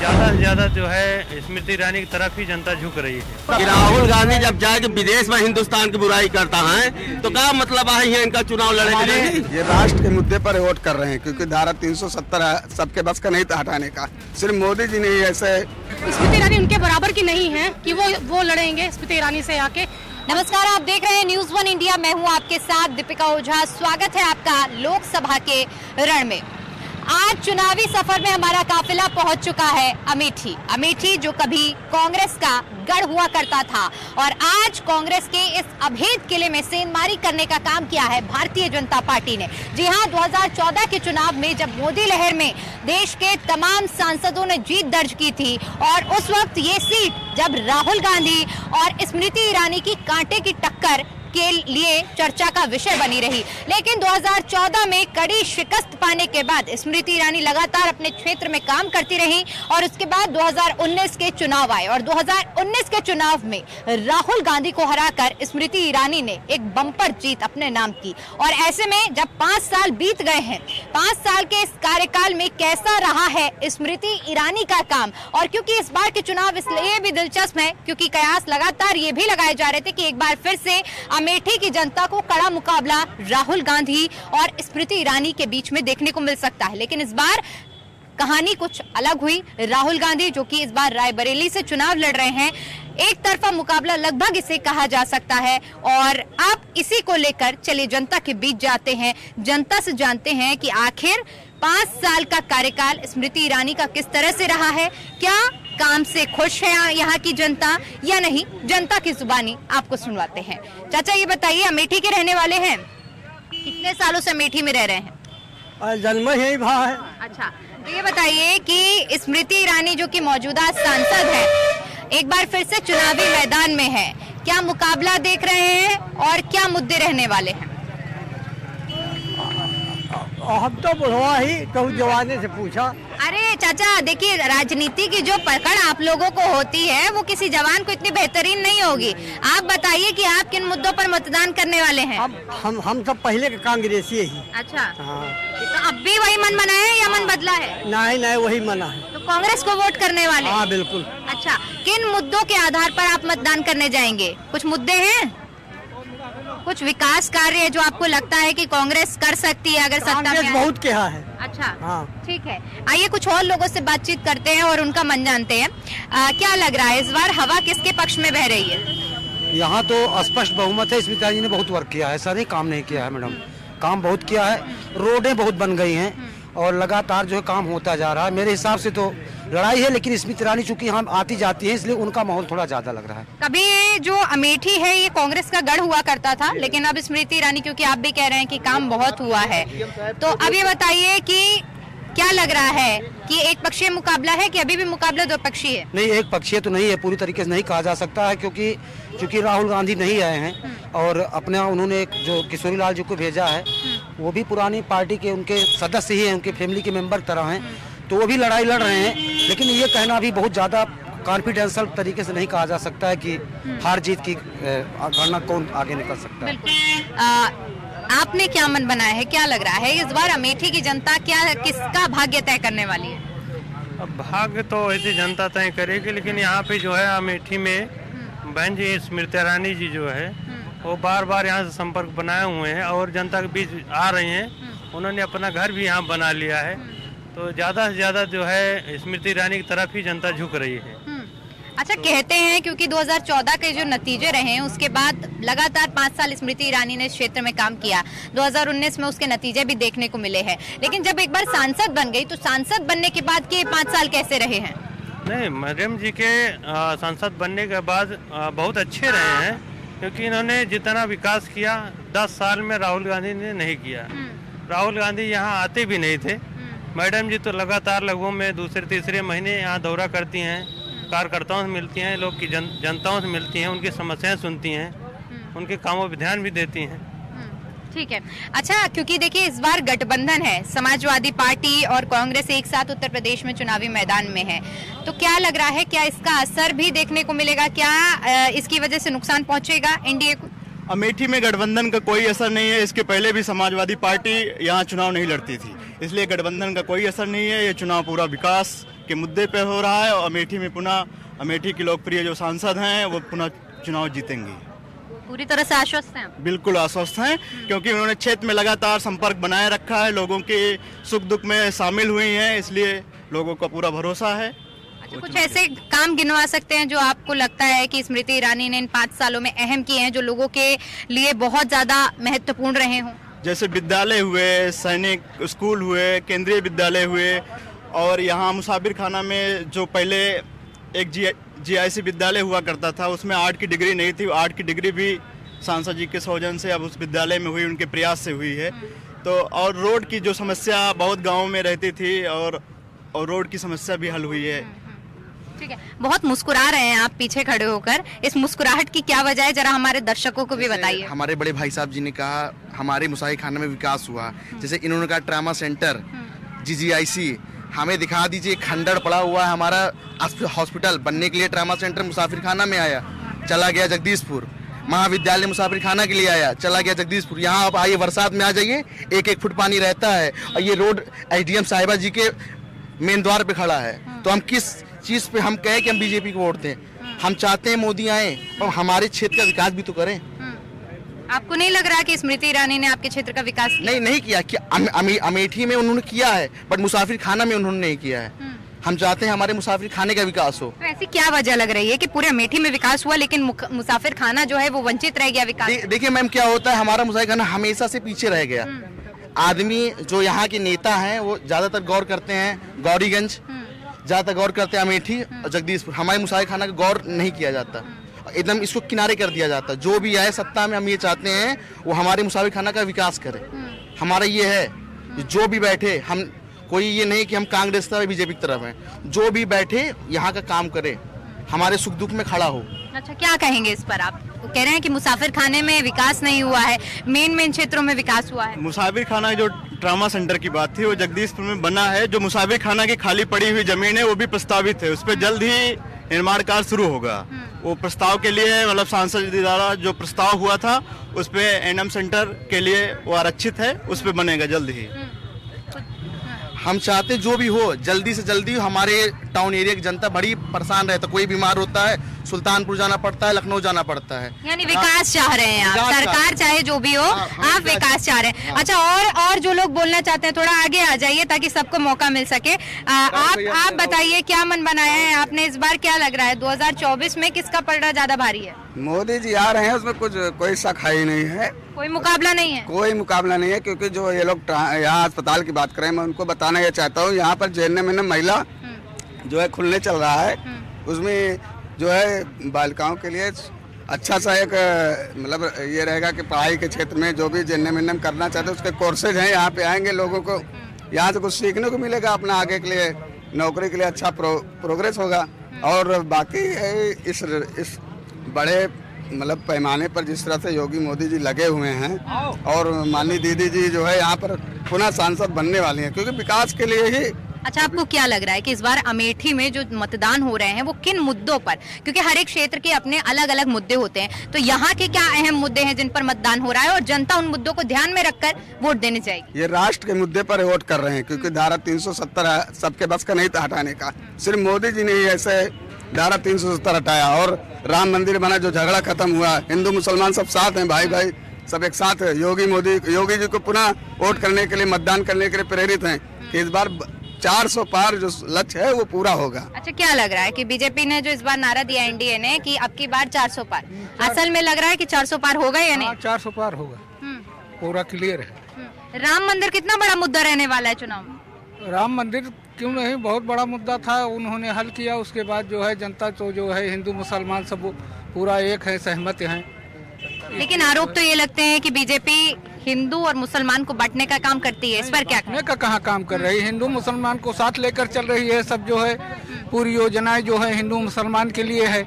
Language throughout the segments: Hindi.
ज्यादा से ज्यादा जो है स्मृति ईरानी की तरफ ही जनता झुक रही है। कि राहुल गांधी जब जाके विदेश में हिंदुस्तान की बुराई करता है तो क्या मतलब है इनका चुनाव लड़ने के लिए? ये राष्ट्र के मुद्दे पर वोट कर रहे हैं क्योंकि धारा 370 सबके बस का नहीं था हटाने का। सिर्फ मोदी जी ने ऐसे स्मृति ईरानी उनके बराबर की नहीं है कि वो लड़ेंगे स्मृति ईरानी से आके। नमस्कार, आप देख रहे हैं न्यूज़ वन इंडिया। मैं हूं आपके साथ दीपिका ओझा। स्वागत है आपका लोकसभा के रण में। आज चुनावी सफर में हमारा काफिला पहुंच चुका है अमेठी जो कभी कांग्रेस का गढ़ हुआ करता था और आज कांग्रेस के इस अभेद किले में सेंधमारी करने का काम किया है भारतीय जनता पार्टी ने। जी हां, 2014 के चुनाव में जब मोदी लहर में देश के तमाम सांसदों ने जीत दर्ज की थी और उस वक्त ये सीट जब राहुल गांधी और स्मृति ईरानी की कांटे की टक्कर के लिए चर्चा का विषय बनी रही, लेकिन 2014 में कड़ी शिकस्त पाने के बाद स्मृति ईरानी लगातार अपने क्षेत्र में काम करती रही और उसके बाद 2019 के चुनाव आए और 2019 के चुनाव में राहुल गांधी को हराकर स्मृति ईरानी ने एक बम्पर जीत अपने नाम की। और ऐसे में जब 5 साल बीत गए हैं, 5 साल के इस कार्यकाल में कैसा रहा है स्मृति ईरानी का काम, और क्योंकि इस बार के चुनाव इसलिए भी दिलचस्प है क्योंकि कयास लगातार ये भी लगाए जा रहे थे कि एक बार फिर से अमेठी की जनता को कड़ा मुकाबला राहुल गांधी और स्मृति ईरानी के बीच में देखने को मिल सकता है। लेकिन इस बार कहानी कुछ अलग हुई। राहुल गांधी जो कि इस बार रायबरेली से चुनाव लड़ रहे हैं, एक तरफा मुकाबला लगभग इसे कहा जा सकता है। और आप इसी को लेकर चलिए जनता के बीच जाते हैं, जनता से जानते हैं कि आखिर 5 साल का कार्यकाल स्मृति ईरानी का किस तरह से रहा है, क्या काम से खुश है यहाँ की जनता या नहीं। जनता की जुबानी आपको सुनवाते हैं। चाचा ये बताइए, अमेठी के रहने वाले हैं, कितने सालों से अमेठी में रह रहे हैं? जन्म यही भा है। अच्छा, तो ये बताइए कि स्मृति ईरानी जो कि मौजूदा सांसद है, एक बार फिर से चुनावी मैदान में है, क्या मुकाबला देख रहे हैं और क्या मुद्दे रहने वाले हैं? हम तो बुढ़वा ही कहूँ, जवानी से पूछा। अरे चाचा देखिए, राजनीति की जो पकड़ आप लोगों को होती है वो किसी जवान को इतनी बेहतरीन नहीं होगी। आप बताइए कि आप किन मुद्दों पर मतदान करने वाले हैं? अब हम सब पहले के कांग्रेसी ही। अच्छा, हाँ। तो अब भी वही मन बना है या मन बदला है? नहीं वही मना है। तो कांग्रेस को वोट करने वाले? हाँ बिल्कुल। अच्छा, किन मुद्दों के आधार पर आप मतदान करने जाएंगे? कुछ मुद्दे हैं, कुछ विकास कार्य जो आपको लगता है कि कांग्रेस कर सकती है अगर सत्ता में आए? बहुत क्या है। अच्छा, हाँ। ठीक है, आइए कुछ और लोगों से बातचीत करते हैं और उनका मन जानते हैं। क्या लग रहा है इस बार हवा किसके पक्ष में बह रही है? यहाँ तो स्पष्ट बहुमत है। स्मृति ईरानी ने बहुत वर्क किया है, ऐसा नहीं काम नहीं किया है मैडम, काम बहुत किया है। रोडें बहुत बन गई हैं और लगातार जो है काम होता जा रहा है। मेरे हिसाब से तो लड़ाई है, लेकिन स्मृति ईरानी चूंकि हम आती जाती है इसलिए उनका माहौल थोड़ा ज्यादा लग रहा है। कभी जो अमेठी है ये कांग्रेस का गढ़ हुआ करता था, लेकिन अब स्मृति ईरानी, क्योंकि आप भी कह रहे हैं कि काम बहुत हुआ है, तो अब ये बताइए कि क्या लग रहा है कि एक पक्षीय मुकाबला है कि अभी भी मुकाबला 2 पक्षीय है? नहीं, एक पक्षीय तो नहीं है, पूरी तरीके से नहीं कहा जा सकता है क्योंकि राहुल गांधी नहीं आए हैं और अपना उन्होंने एक जो किशोरी लाल जी को भेजा है वो भी पुरानी पार्टी के उनके सदस्य ही हैं, उनके फैमिली के मेंबर तरह हैं, तो वो भी लड़ाई लड़ रहे हैं। लेकिन ये कहना भी बहुत ज्यादा कॉन्फिडेंशियल तरीके से नहीं कहा जा सकता है कि हार जीत की गणना कौन आगे निकल सकता है। आपने क्या मन बनाया है, क्या लग रहा है इस बार अमेठी की जनता किसका भाग्य तय करने वाली है? अब भाग्य तो ऐसी जनता तय करेगी, लेकिन यहाँ पे जो है अमेठी में बहन जी स्मृति ईरानी जी जो है वो बार यहाँ से संपर्क बनाए हुए हैं और जनता के बीच आ रही हैं। उन्होंने अपना घर भी यहाँ बना लिया है, तो ज्यादा से ज्यादा जो है स्मृति ईरानी की तरफ ही जनता झुक रही है। अच्छा, कहते हैं क्योंकि 2014 के जो नतीजे रहे हैं उसके बाद लगातार 5 साल स्मृति ईरानी ने इस क्षेत्र में काम किया, 2019 में उसके नतीजे भी देखने को मिले हैं, लेकिन जब एक बार सांसद बन गई तो सांसद बनने के बाद के 5 साल कैसे रहे हैं? नहीं, मैडम जी के सांसद बनने के बाद बहुत अच्छे रहे हैं, क्योंकि इन्होंने जितना विकास किया 10 साल में राहुल गांधी ने नहीं किया। राहुल गांधी यहाँ आते भी नहीं थे। मैडम जी तो लगातार लगभग में दूसरे तीसरे महीने यहाँ दौरा करती हैं, कार्यकर्ताओं से मिलती हैं, लोग की जनताओं से मिलती हैं, उनकी समस्याएं सुनती हैं, उनके कामों पर ध्यान भी देती हैं। ठीक है। अच्छा, क्योंकि देखिए इस बार गठबंधन है, समाजवादी पार्टी और कांग्रेस एक साथ उत्तर प्रदेश में चुनावी मैदान में है, तो क्या लग रहा है, क्या इसका असर भी देखने को मिलेगा? क्या इसकी वजह से नुकसान पहुंचेगा एनडीए को? अमेठी में गठबंधन का कोई असर नहीं है। इसके पहले भी समाजवादी पार्टी यहाँ चुनाव नहीं लड़ती थी, इसलिए गठबंधन का कोई असर नहीं है। ये चुनाव पूरा विकास के मुद्दे पे हो रहा है और अमेठी में पुनः अमेठी के लोकप्रिय जो सांसद हैं वो पुनः चुनाव जीतेंगे। पूरी तरह से आश्वस्त हैं? बिल्कुल आश्वस्त हैं, क्योंकि उन्होंने क्षेत्र में लगातार संपर्क बनाए रखा है, लोगों के सुख दुख में शामिल हुई हैं, इसलिए लोगों का पूरा भरोसा है। अच्छा, कुछ ऐसे काम गिनवा सकते हैं जो आपको लगता है कि स्मृति ईरानी ने इन 5 सालों में अहम किए हैं, जो लोगों के लिए बहुत ज्यादा महत्वपूर्ण रहे हों? जैसे विद्यालय हुए, सैनिक स्कूल हुए, केंद्रीय विद्यालय हुए, और यहाँ मुसाफिर खाना में जो पहले एक GIC विद्यालय हुआ करता था, उसमें आर्ट की डिग्री नहीं थी, आर्ट की डिग्री भी सांसद जी के सौजन से अब उस विद्यालय में हुई, उनके प्रयास से हुई है। तो और रोड की जो समस्या बहुत गाँव में रहती थी, और रोड की समस्या भी हल हुई है। ठीक है, बहुत मुस्कुरा रहे हैं आप पीछे खड़े होकर, इस मुस्कुराहट की क्या वजह है, जरा हमारे दर्शकों को भी बताइए। हमारे बड़े भाई साहब जी ने कहा हमारे मुसाफिर खाना में विकास हुआ, जैसे इन्होंने कहा ट्रामा सेंटर, GGIC, हमें दिखा दीजिए खंडर पड़ा हुआ है हमारा हॉस्पिटल बनने के लिए, ट्रामा सेंटर मुसाफिर खाना में आया, चला गया जगदीशपुर, महाविद्यालय मुसाफिर खाना के लिए आया, चला गया जगदीशपुर। यहाँ आप आइए, बरसात में आ जाइए, 1-1 फुट पानी रहता है, और ये रोड SDM साहिबा जी के मेन द्वार पे खड़ा है। तो हम किस चीज पे हम कहें कि हम बीजेपी को वोट दें? हम चाहते हैं मोदी आए और हमारे क्षेत्र का विकास भी तो करें। आपको नहीं लग रहा कि स्मृति ईरानी ने आपके क्षेत्र का विकास किया? नहीं किया कि अमेठी में उन्होंने किया है, बट मुसाफिर खाना में उन्होंने नहीं किया है। हम चाहते हैं हमारे मुसाफिर खाने का विकास हो। तो ऐसी क्या वजह लग रही है कि पूरे अमेठी में विकास हुआ लेकिन मुसाफिर खाना जो है वो वंचित रह गया विकास? देखिए मैम, क्या होता है, हमारा मुसाफिर खाना हमेशा से पीछे रह गया। आदमी जो यहाँ के नेता हैं वो ज्यादातर गौर करते हैं गौरीगंज, ज्यादातर गौर करते हैं अमेठी और जगदीशपुर। हमारे मुसाफिर खाना का गौर नहीं किया जाता, एकदम इसको किनारे कर दिया जाता। जो भी आए सत्ता में, हम ये चाहते हैं वो हमारे मुसाफिर खाना का विकास करे। हमारा ये है, जो भी बैठे, हम कोई ये नहीं कि हम कांग्रेस तरफ बीजेपी की तरफ हैं, जो भी बैठे यहाँ का काम करे, हमारे सुख दुख में खड़ा हो। अच्छा, क्या कहेंगे इस पर? आप कह रहे हैं कि मुसाफिर खाने में विकास नहीं हुआ है, मेन क्षेत्रों में विकास हुआ है। मुसाफिर खाना जो ट्रामा सेंटर की बात थी वो जगदीशपुर में बना है। जो मुसाफिर खाना की खाली पड़ी हुई जमीन है वो भी प्रस्तावित है, उस पर जल्द ही निर्माण कार्य शुरू होगा। वो प्रस्ताव के लिए, मतलब सांसद जी द्वारा जो प्रस्ताव हुआ था उस पे NM सेंटर के लिए वो आरक्षित है, उस पे बनेगा जल्द ही। हम चाहते जो भी हो जल्दी से जल्दी। हमारे टाउन एरिया की जनता बड़ी परेशान रहता है, कोई बीमार होता है सुल्तानपुर जाना पड़ता है, लखनऊ जाना पड़ता है। यानी विकास चाह रहे हैं आप, सरकार चाहे जो भी हो, आप विकास चाह रहे हैं। अच्छा, और जो लोग बोलना चाहते हैं थोड़ा आगे आ जाइए ताकि सबको मौका मिल सके। आप बताइए, क्या मन बनाया है आपने इस बार? क्या लग रहा है 2024 में किसका पलड़ा ज्यादा भारी है? मोदी जी आ रहे हैं, उसमें कोई शक ही नहीं है, कोई मुकाबला नहीं है। कोई मुकाबला नहीं है, क्योंकि जो ये लोग यहाँ अस्पताल की बात करें, मैं उनको बताना ये चाहता हूँ, यहाँ पर JNM में महिला जो है खुलने चल रहा है, उसमें जो है बालिकाओं के लिए अच्छा सा एक मतलब ये रहेगा कि पढ़ाई के क्षेत्र में जो भी JNM करना चाहते हैं उसके कोर्सेज हैं, यहाँ पे आएंगे, लोगों को यहाँ से कुछ सीखने को मिलेगा, अपना आगे के लिए नौकरी के लिए अच्छा प्रोग्रेस होगा। और बाकी इस बड़े मतलब पैमाने पर जिस तरह से योगी मोदी जी लगे हुए हैं, और माननीय दीदी जी जो है यहाँ पर पुनः सांसद बनने वाली हैं, क्योंकि विकास के लिए ही। अच्छा, आपको क्या लग रहा है कि इस बार अमेठी में जो मतदान हो रहे हैं वो किन मुद्दों पर, क्योंकि हर एक क्षेत्र के अपने अलग अलग मुद्दे होते हैं, तो यहाँ के क्या अहम मुद्दे हैं जिन पर मतदान हो रहा है और जनता उन मुद्दों को ध्यान में रखकर वोट देने जाएगी? ये राष्ट्र के मुद्दे पर वोट कर रहे हैं, क्योंकि धारा 370 सबके बस का नहीं था हटाने का। सिर्फ मोदी जी ने ही ऐसे धारा 370 हटाया, और राम मंदिर बना, जो झगड़ा खत्म हुआ, हिंदू मुसलमान सब साथ हैं, भाई भाई सब एक साथ है। योगी जी को पुनः वोट करने के लिए, मतदान करने के लिए प्रेरित हैं कि इस बार 400 पार जो लक्ष्य है वो पूरा होगा। अच्छा, क्या लग रहा है कि बीजेपी ने जो इस बार नारा दिया NDA ने कि अब की बार 400 पार, असल में लग रहा है कि 400 पार होगा या नहीं? 400 पार होगा, पूरा क्लियर है। राम मंदिर कितना बड़ा मुद्दा रहने वाला है चुनाव में? राम मंदिर क्यों नहीं, बहुत बड़ा मुद्दा था, उन्होंने हल किया। उसके बाद जो है जनता तो जो है हिंदू मुसलमान सब पूरा एक है, सहमत हैं। लेकिन आरोप तो ये लगते हैं कि बीजेपी हिंदू और मुसलमान को बांटने का काम करती है, इस पर क्या बांटने का कहाँ काम कर रही है? हिंदू मुसलमान को साथ लेकर चल रही है, सब जो है पूरी योजनाएं जो है हिंदू मुसलमान के लिए है।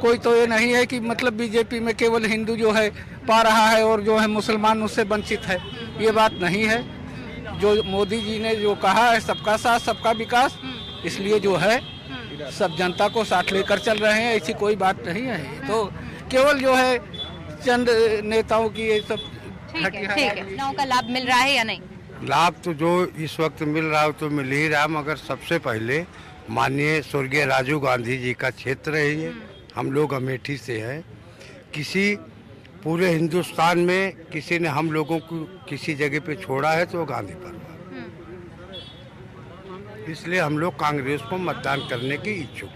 कोई तो ये नहीं है कि मतलब बीजेपी में केवल हिंदू जो है पा रहा है और जो है मुसलमान उससे वंचित है, ये बात नहीं है। जो मोदी जी ने जो कहा है सबका साथ सबका विकास, इसलिए जो है सब जनता को साथ लेकर चल रहे हैं, ऐसी कोई बात नहीं है। तो केवल जो है चंद नेताओं की ये सब ठीक है। योजनाओं का लाभ मिल रहा है या नहीं? लाभ तो जो इस वक्त मिल रहा है तो मिल ही रहा, मगर सबसे पहले माननीय स्वर्गीय राजीव गांधी जी का क्षेत्र है ये। हम लोग अमेठी से हैं। किसी पूरे हिंदुस्तान में किसी ने हम लोगों को किसी जगह पे छोड़ा है तो वो गांधी परिवार, इसलिए हम लोग कांग्रेस को मतदान करने की इच्छुक।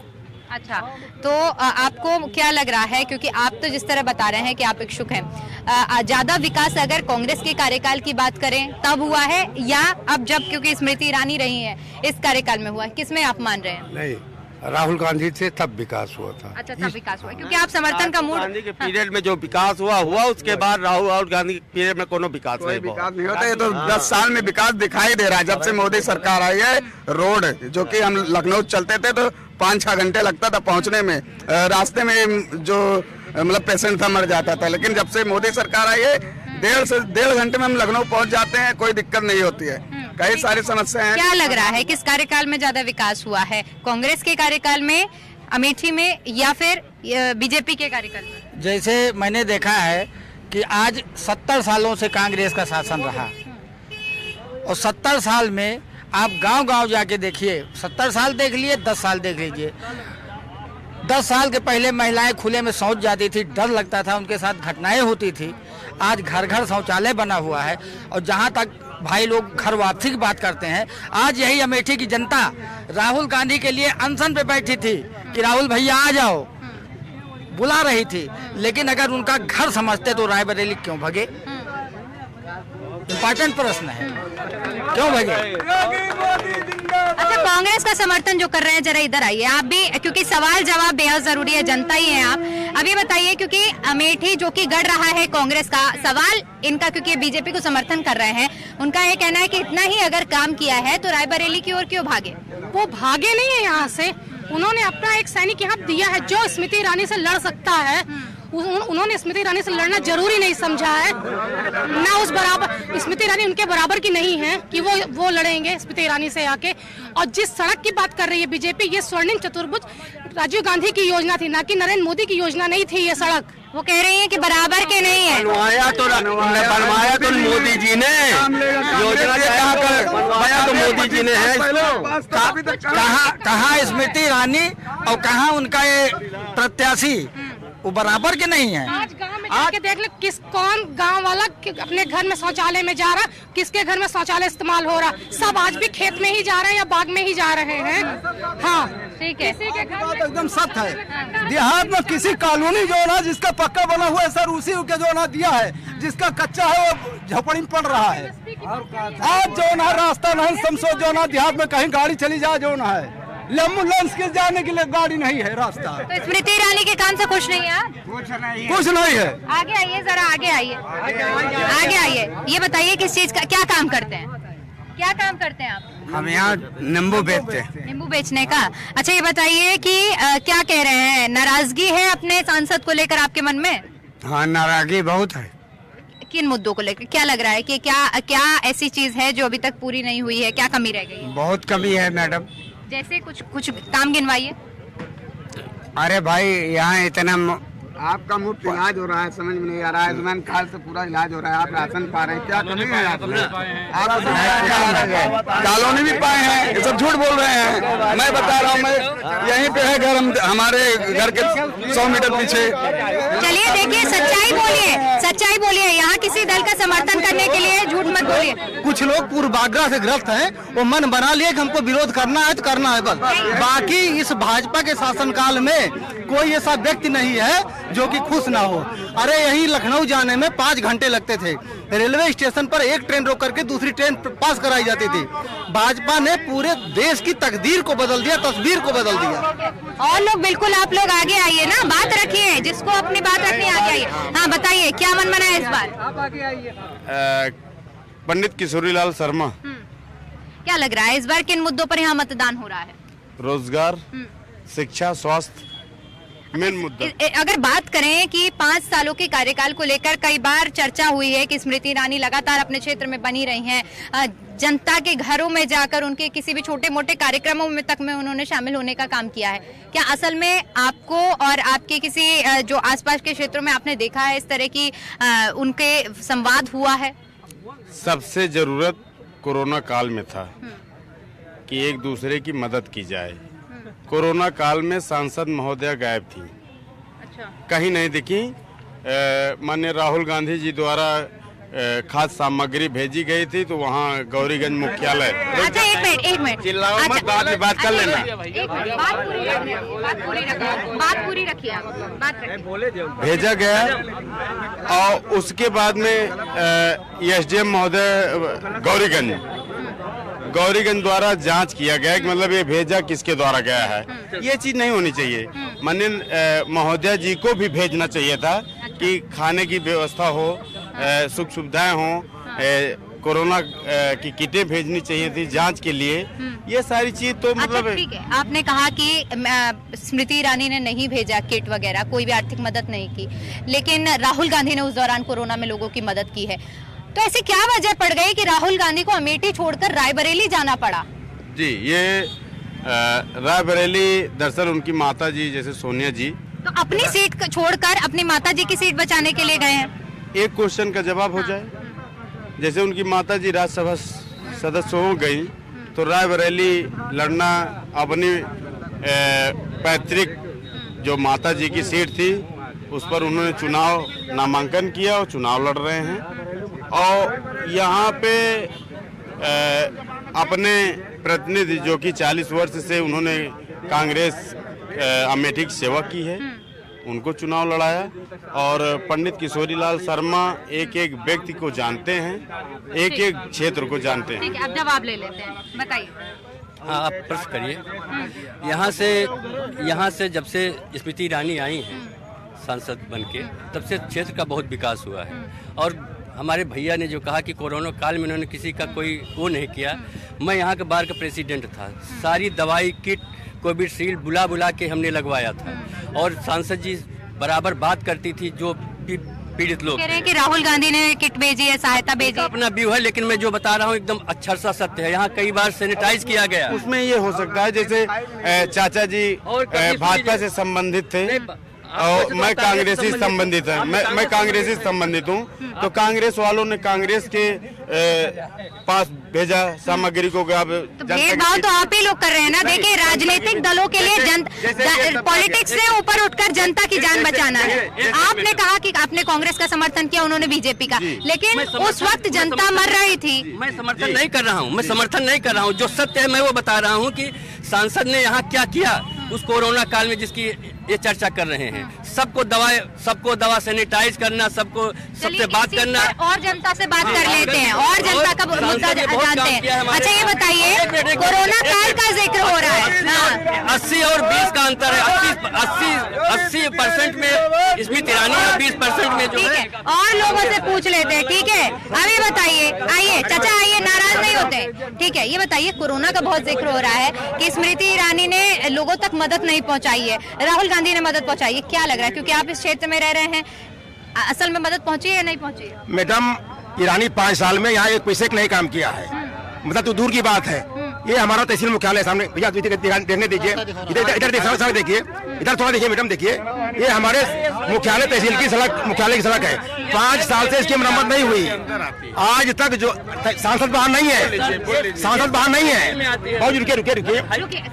अच्छा, तो आपको क्या लग रहा है, क्योंकि आप तो जिस तरह बता रहे हैं कि आप इच्छुक हैं, ज्यादा विकास अगर कांग्रेस के कार्यकाल की बात करें तब हुआ है या अब जब क्योंकि स्मृति ईरानी रही है इस कार्यकाल में हुआ है, किसमें आप मान रहे हैं? नहीं, राहुल गांधी से तब विकास हुआ था। अच्छा, तब विकास हुआ, क्योंकि आप समर्थन का मूड गांधी के पीरियड में जो विकास हुआ उसके बाद राहुल गांधी के पीरियड में कोनो विकास नहीं होता। ये तो 10 साल में विकास दिखाई दे रहा है जब से मोदी सरकार आई है। रोड जो कि हम लखनऊ चलते थे तो 5-6 घंटे लगता था पहुंचने में, रास्ते में जो मतलब पेशेंट था मर जाता था, लेकिन जब से मोदी सरकार आई है 1.5 घंटे में हम लखनऊ पहुंच जाते हैं, कोई दिक्कत नहीं होती है। कई सारी समस्या हैं। क्या लग रहा है किस कार्यकाल में ज्यादा विकास हुआ है, कांग्रेस के कार्यकाल में, अमेठी में, या फिर बीजेपी के कार्यकाल में? जैसे मैंने देखा है कि आज 70 सालों से कांग्रेस का शासन रहा और 70 साल में आप गांव-गांव जाके देखिए, 70 साल देख लिए, 10 साल देख लीजिए। 10 साल के पहले महिलाएं खुले में शौच जाती थी, डर लगता था, उनके साथ घटनाएं होती थी। आज घर घर शौचालय बना हुआ है। और जहां तक भाई लोग घर वापसी की बात करते हैं, आज यही अमेठी की जनता राहुल गांधी के लिए अनशन पे बैठी थी कि राहुल भैया आ जाओ, बुला रही थी, लेकिन अगर उनका घर समझते तो रायबरेली क्यों भगे? इम्पोर्टेंट प्रश्न है, क्यों भगे? अच्छा, कांग्रेस का समर्थन जो कर रहे हैं, जरा इधर आइए आप भी, क्योंकि सवाल जवाब बेहद जरूरी है, जनता ही है आप। अभी बताइए, क्योंकि अमेठी जो कि गढ़ रहा है कांग्रेस का, सवाल इनका, क्योंकि बीजेपी को समर्थन कर रहे हैं, उनका ये कहना है कि इतना ही अगर काम किया है तो रायबरेली की ओर क्यों भागे? वो भागे नहीं है यहाँ से, उन्होंने अपना एक सैनिक यहाँ दिया है जो स्मृति ईरानी से लड़ सकता है। उन्होंने स्मृति ईरानी से लड़ना जरूरी नहीं समझा है, ना उस बराबर, स्मृति ईरानी उनके बराबर की नहीं है कि वो लड़ेंगे स्मृति ईरानी से आके। और जिस सड़क की बात कर रही है बीजेपी, ये स्वर्णिम चतुर्भुज राजीव गांधी की योजना थी, ना कि नरेंद्र मोदी की योजना नहीं थी ये सड़क। वो कह रही है कि बराबर के नहीं है। बनवाया तो मोदी जी ने, योजना बनवाया तो मोदी जी ने है। कहाँ स्मृति ईरानी और कहाँ उनका ये प्रत्याशी, वो बराबर के नहीं है। आज गांव में जाके देख ले, कौन गांव वाला अपने घर में शौचालय में जा रहा, किसके घर में शौचालय इस्तेमाल हो रहा, सब आज भी खेत में ही जा रहे हैं या बाग में ही जा रहे हैं। हाँ, ठीक है, किसी के घर में एकदम सत्य है। देहात में किसी कॉलोनी जो ना जिसका पक्का बना हुआ है सर, उसी के जो ना दिया है, जिसका कच्चा है वो झोपड़ी में पड़ रहा है। आज जो ना रास्ता नहीं समझो, जो ना देहात में कहीं गाड़ी चली जाए, जो ना है एम्बुलेंस के जाने के लिए गाड़ी नहीं है रास्ता। तो स्मृति ईरानी के काम से खुश नहीं है? कुछ नहीं है। आगे आइए, जरा आगे आइए, आगे आइए। ये बताइए किस चीज का क्या काम करते हैं, क्या काम करते हैं आप? हम यहाँ नींबू बेचते हैं। नींबू बेचने का। अच्छा, ये बताइए कि क्या कह रहे हैं, नाराजगी है अपने सांसद को लेकर आपके मन में? हाँ, नाराजगी बहुत है। किन मुद्दों को लेकर क्या लग रहा है कि क्या ऐसी चीज है जो अभी तक पूरी नहीं हुई है, क्या कमी रह गई है? बहुत कमी है मैडम। जैसे कुछ काम गिनवाइए। अरे भाई, यहाँ इतना आपका मुफ्त इलाज हो रहा है, समझ में नहीं आ रहा है। आयुष्मान कार्ड से पूरा इलाज हो रहा है, आप राशन पा रहे हैं, क्या कमी है आपने? कॉलोनी भी पाए हैं, ये सब झूठ बोल रहे हैं। मैं बता रहा हूँ, मैं यहीं पे है घर, हमारे घर के 100 मीटर पीछे। चलिए देखिए, सच्चाई बोलिए, सच्चाई बोलिए, यहाँ किसी दल का समर्थन करने के लिए झूठ मत बोलिए। कुछ लोग पूर्वाग्रह से ग्रस्त हैं, वो मन बना लिए कि हमको विरोध करना है तो करना है बस। बाकी इस भाजपा के शासनकाल में कोई ऐसा व्यक्ति नहीं है जो कि खुश ना हो। अरे यही लखनऊ जाने में 5 घंटे लगते थे, रेलवे स्टेशन पर एक ट्रेन रोक करके दूसरी ट्रेन पास कराई जाती थी। भाजपा ने पूरे देश की तकदीर को बदल दिया, तस्वीर को बदल दिया। और लोग, बिल्कुल आप लोग आगे आइए ना, बात रखिए, जिसको अपनी बात रखनी आगे आइए। हाँ, बताइए क्या मन बना है इस बार? पंडित किशोरीलाल शर्मा। क्या लग रहा है इस बार किन मुद्दों पर यहाँ मतदान हो रहा है? रोजगार, शिक्षा, स्वास्थ्य मेन मुद्दा। अगर बात करें कि 5 सालों के कार्यकाल को लेकर कई बार चर्चा हुई है कि स्मृति ईरानी लगातार अपने क्षेत्र में बनी रही हैं, जनता के घरों में जाकर उनके किसी भी छोटे मोटे कार्यक्रमों में तक में उन्होंने शामिल होने का काम किया है। क्या असल में आपको और आपके किसी जो आसपास के क्षेत्रों में आपने देखा है इस तरह की उनके संवाद हुआ है? सबसे जरूरत कोरोना काल में था कि एक दूसरे की मदद की जाए, कोरोना काल में सांसद महोदया गायब थी। अच्छा। कहीं नहीं दिखी। माननीय राहुल गांधी जी द्वारा खाद्य सामग्री भेजी गई थी तो वहाँ गौरीगंज मुख्यालय। अच्छा एक मिनट चिल्लाओ मत, बाद में बात कर लेना। बात पूरी रखिए आप, बात रखिए। भेजा गया और उसके बाद में एसडीएम महोदय गौरीगंज द्वारा जांच किया गया कि मतलब ये भेजा किसके द्वारा गया है। ये चीज नहीं होनी चाहिए। माननीय महोदय जी को भी भेजना चाहिए था कि खाने की व्यवस्था हो, सुख सुविधाएं हो, कोरोना की किटें भेजनी चाहिए थी जांच के लिए। ये सारी चीज तो मतलब ठीक है। आपने कहा कि स्मृति ईरानी ने नहीं भेजा किट वगैरह, कोई भी आर्थिक मदद नहीं की, लेकिन राहुल गांधी ने उस दौरान कोरोना में लोगों की मदद की है। तो ऐसी क्या वजह पड़ गई कि राहुल गांधी को अमेठी छोड़कर रायबरेली जाना पड़ा? जी, ये रायबरेली दरअसल उनकी माता जी जैसे सोनिया जी तो अपनी सीट छोड़कर अपनी माता जी की सीट बचाने के लिए गए हैं। एक क्वेश्चन का जवाब हो जाए। जैसे उनकी माता जी राज्यसभा सदस्य हो गई तो रायबरेली लड़ना अपनी पैतृक जो माता जी की सीट थी उस पर उन्होंने चुनाव नामांकन किया और चुनाव लड़ रहे हैं। और यहाँ पे अपने प्रतिनिधि जो कि 40 वर्ष से उन्होंने कांग्रेस अमेठी की सेवा की है, उनको चुनाव लड़ाया। और पंडित किशोरीलाल शर्मा एक एक व्यक्ति को जानते हैं, एक एक क्षेत्र को जानते हैं। ठीक है, अब जवाब ले लेते हैं, बताइए। हाँ, आप प्रश्न करिए। यहाँ से जब से स्मृति ईरानी आई हैं सांसद बनके, तब से क्षेत्र का बहुत विकास हुआ है। और हमारे भैया ने जो कहा कि कोरोना काल में उन्होंने किसी का कोई वो नहीं किया। मैं यहाँ के बार का प्रेसिडेंट था, सारी दवाई किट कोविशील्ड बुला के हमने लगवाया था। और सांसद जी बराबर बात करती थी जो पीड़ित लोग कह रहे हैं कि राहुल गांधी ने किट भेजी है, सहायता भेजी है। अपना व्यू है, लेकिन मैं जो बता रहा हूँ एकदम अक्षरशः सत्य है। यहाँ कई बार सैनिटाइज किया गया। उसमें ये हो सकता है जैसे चाचा जी भाजपा से संबंधित थे और मैं कांग्रेसी संबंधित है, मैं कांग्रेसी संबंधित हूँ। तो कांग्रेस वालों ने कांग्रेस के पास भेजा सामग्री को। तो भेदभाव तो आप ही लोग कर रहे हैं ना। देखिए, राजनीतिक दलों के लिए पॉलिटिक्स से ऊपर उठकर जनता की जान बचाना है। आपने कहा कि आपने कांग्रेस का समर्थन किया, उन्होंने बीजेपी का, लेकिन उस वक्त जनता मर रही थी। मैं समर्थन नहीं कर रहा हूँ, जो सत्य है मैं वो बता रहा हूँ कि सांसद ने यहाँ क्या किया उस कोरोना काल में जिसकी ये चर्चा कर रहे हैं। सबको दवा सैनिटाइज करना, सबसे बात करना। और जनता से बात कर लेते हैं और जनता का मुद्दा जानते हैं। अच्छा, ये बताइए, कोरोना काल का जिक्र हो रहा है, 80 और 20 का अंतर है। 80% में स्मृति ईरानी और 20% में जो है। और लोगों से पूछ लेते हैं, ठीक है। अभी बताइए, आइए चाचा, आइए, नाराज नहीं होते। ठीक है, ये बताइए, कोरोना का बहुत जिक्र हो रहा है कि स्मृति ईरानी ने लोगों तक मदद नहीं पहुंचाई है, राहुल गांधी ने मदद पहुंचाई है। क्या लग रहा है, क्योंकि आप इस क्षेत्र में रह रहे हैं, असल में मदद पहुंची है या नहीं पहुंची है? मैडम, ईरानी 5 साल में यहाँ एक पैसे का नहीं काम किया है, मतलब तो दूर की बात है। ये हमारा तहसील मुख्यालय सामने, भैया देखने दीजिए, इधर देखिए, इधर थोड़ा देखिए मैडम, देखिए ये हमारे मुख्यालय तहसील की सड़क, मुख्यालय की सड़क है। 5 साल से इसकी मरम्मत नहीं हुई। आज तक जो सांसद बाहर नहीं है, बाबू रुकिए,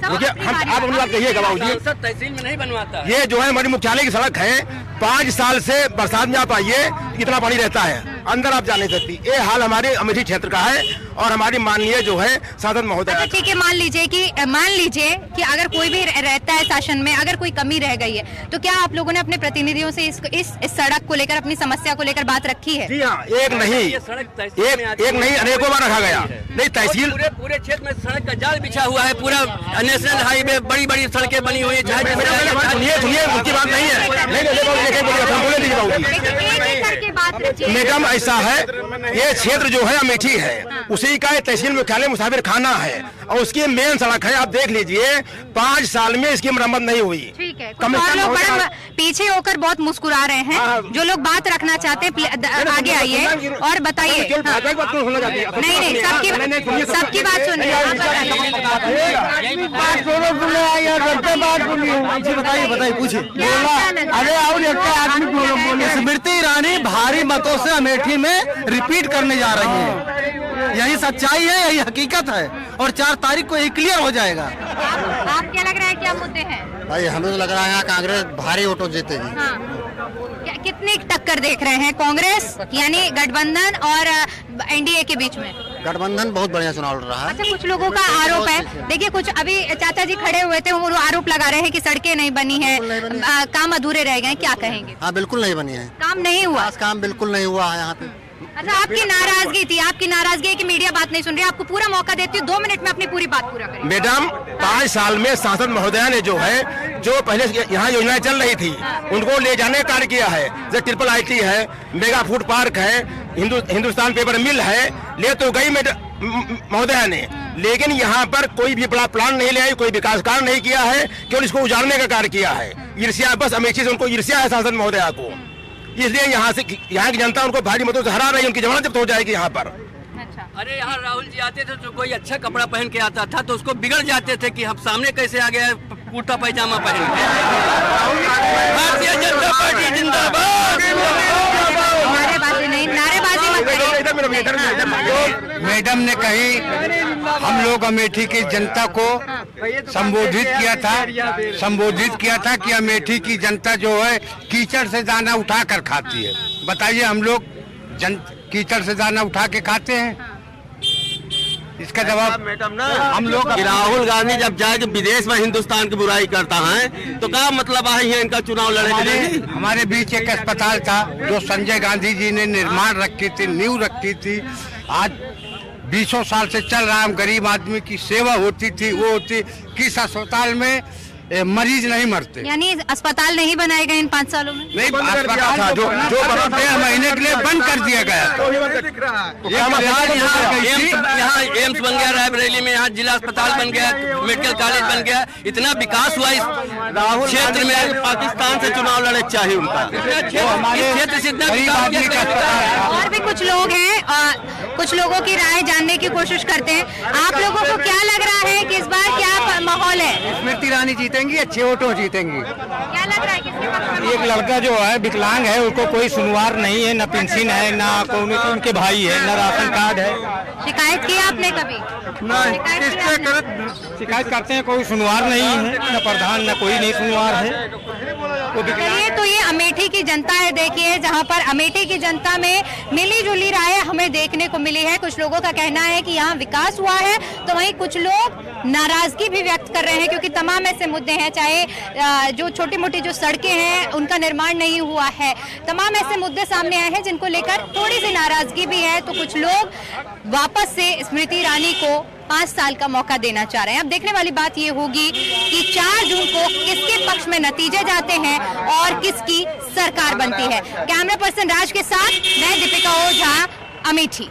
हम आप अपनी बात कहिएगा बाबू जी। तहसील में नहीं बनवाता। ये जो है हमारी मुख्यालय की सड़क है, 5 साल से बरसात में आप आइए, कितना पानी रहता है, अंदर आप जा नहीं सकती। ये हाल हमारे अमेठी क्षेत्र का है। और हमारी माननीय जो है सांसद महोदय, ठीक है, मान लीजिए कि अगर कोई भी रहता है शासन में, अगर कोई कमी रह गई है, तो क्या आप लोगों ने अपने प्रतिनिधियों से इस सड़क को लेकर, अपनी समस्या को लेकर बात रखी है? जी हाँ, एक नहीं अनेकों बार रखा गया। नहीं, तहसील पूरे क्षेत्र में सड़क का जाल बिछा हुआ है, पूरा नेशनल हाईवे, बड़ी सड़कें बनी हुई है। सुनिए, उसकी बात नहीं है। मैडम, ऐसा है, ये क्षेत्र जो है अमेठी है, उसी का तहसील मुख्यालय मुसाफिर खाना है और उसकी मेन सड़क है। आप देख लीजिए, 5 साल में इसकी मरम्मत नहीं हुई। ठीक है, और लोग बड़ा पीछे होकर बहुत मुस्कुरा रहे हैं। जो लोग बात रखना चाहते हैं आगे आइए और बताइए। नहीं, सबकी बात सुनिए। बताइए, पूछिए। स्मृति ईरानी भारी मतों से अमेठी में रिपीट करने जा रही है। यही सच्चाई है, यही हकीकत है और 4 तारीख को ये क्लियर हो जाएगा। आप अब क्या लग रहा है, क्या मुद्दे हैं? भाई हमें तो लग रहा है यहाँ कांग्रेस भारी वोटों जीतेगी। हाँ। कितनी टक्कर देख रहे हैं कांग्रेस यानी गठबंधन और एनडीए के बीच में? गठबंधन बहुत बढ़िया चुनाव लड़ रहा है। अच्छा, कुछ लोगों का आरोप है, देखिए कुछ अभी चाचा जी खड़े हुए थे, वो आरोप लगा रहे हैं कि सड़कें नहीं बनी है, काम अधूरे रह गए, क्या कहेंगे? हाँ बिल्कुल नहीं बनी है, काम नहीं हुआ, काम बिल्कुल नहीं हुआ है यहाँ पे। अच्छा, आपकी नाराजगी थी, आपकी नाराजगी है कि मीडिया बात नहीं सुन रही, आपको पूरा मौका देती हूँ, 2 मिनट में अपनी पूरी बात पूरा करें। मैडम 5 साल में सांसद महोदया ने जो है, जो पहले यहाँ योजनाएं चल रही थी उनको ले जाने का कार्य किया है। जैसे ट्रिपल IT है, मेगा फूड पार्क है, हिंदुस्तान पेपर मिल है, ले तो गई महोदया ने, लेकिन यहाँ पर कोई भी बड़ा प्लान नहीं ले आई, कोई विकास कार्य नहीं किया है, केवल इसको उजाड़ने का कार्य किया है। ईर्ष्या, बस अमेठी से उनको ईर्ष्या है सांसद महोदया को, इसलिए यहाँ की जनता उनको भारी मतों से हरा रही है, उनकी जमानत जब्त हो जाएगी यहाँ पर। अरे यहाँ राहुल जी आते थे तो कोई अच्छा कपड़ा पहन के आता था तो उसको बिगड़ जाते थे कि हम सामने कैसे आ गया कुर्ता पैजामा पहन के। भारतीय जनता पार्टी जिंदाबाद। नारेबाजी नहीं, नारेबाजी मत करिए। मैडम ने कही हम लोग अमेठी की जनता को संबोधित किया था कि अमेठी की जनता जो है कीचड़ से दाना उठा कर खाती है। बताइए हम लोग कीचड़ से दाना उठा के खाते हैं? इसका जवाब मैडम ना हम लोग राहुल गांधी जब जाए जो विदेश में हिंदुस्तान की बुराई करता है तो क्या मतलब है इनका चुनाव लड़ने? हमारे बीच एक अस्पताल था जो संजय गांधी जी ने निर्माण रखी थी, नींव रखी थी, आज 20 साल से चल रहा है। गरीब आदमी की सेवा होती थी, वो होती। किस अस्पताल में मरीज नहीं मरते? यानी अस्पताल नहीं बनाए गए इन 5 सालों में? नहीं, अस्पताल था जो 6 महीने के लिए बंद कर दिया गया। यहाँ एम्स बन गया, रायबरेली में यहाँ जिला अस्पताल बन गया, मेडिकल कॉलेज बन गया, इतना विकास हुआ इस क्षेत्र में। पाकिस्तान से चुनाव लड़े चाहिए उनका, क्षेत्र से इतना विकास। और भी कुछ लोग हैं, कुछ लोगों की राय जानने की कोशिश करते हैं। आप लोगों को क्या लग रहा है कि इस बार क्या माहौल है? स्मृति ईरानी जीतेंगी, अच्छे वोटों जीतेंगी। क्या लग रहा है किसके पक्ष में? एक लड़का जो है विकलांग है, उसको कोई सुनवार नहीं है, न पेंशन है, न कोई उनके भाई है, न राशन कार्ड है। शिकायत की आपने कभी? शिकायत करते हैं, कोई सुनवार नहीं है, न प्रधान न कोई नहीं सुनवार है। चलिए, तो ये अमेठी की जनता है, देखिए जहाँ पर अमेठी की जनता में मिली जुली राय हमें देखने को मिली है। कुछ लोगों का कहना है कि यहाँ विकास हुआ है, तो वहीं कुछ लोग नाराजगी भी व्यक्त कर रहे हैं क्योंकि तमाम ऐसे मुद्दे हैं, चाहे जो छोटी मोटी जो सड़कें हैं उनका निर्माण नहीं हुआ है, तमाम ऐसे मुद्दे सामने आए हैं जिनको लेकर थोड़ी सी नाराजगी भी है। तो कुछ लोग वापस से स्मृति ईरानी को 5 साल का मौका देना चाह रहे हैं। अब देखने वाली बात ये होगी कि 4 जून को किसके पक्ष में नतीजे जाते हैं और किसकी सरकार बनती है। कैमरा पर्सन राज के साथ मैं दीपिका ओझा, अमेठी।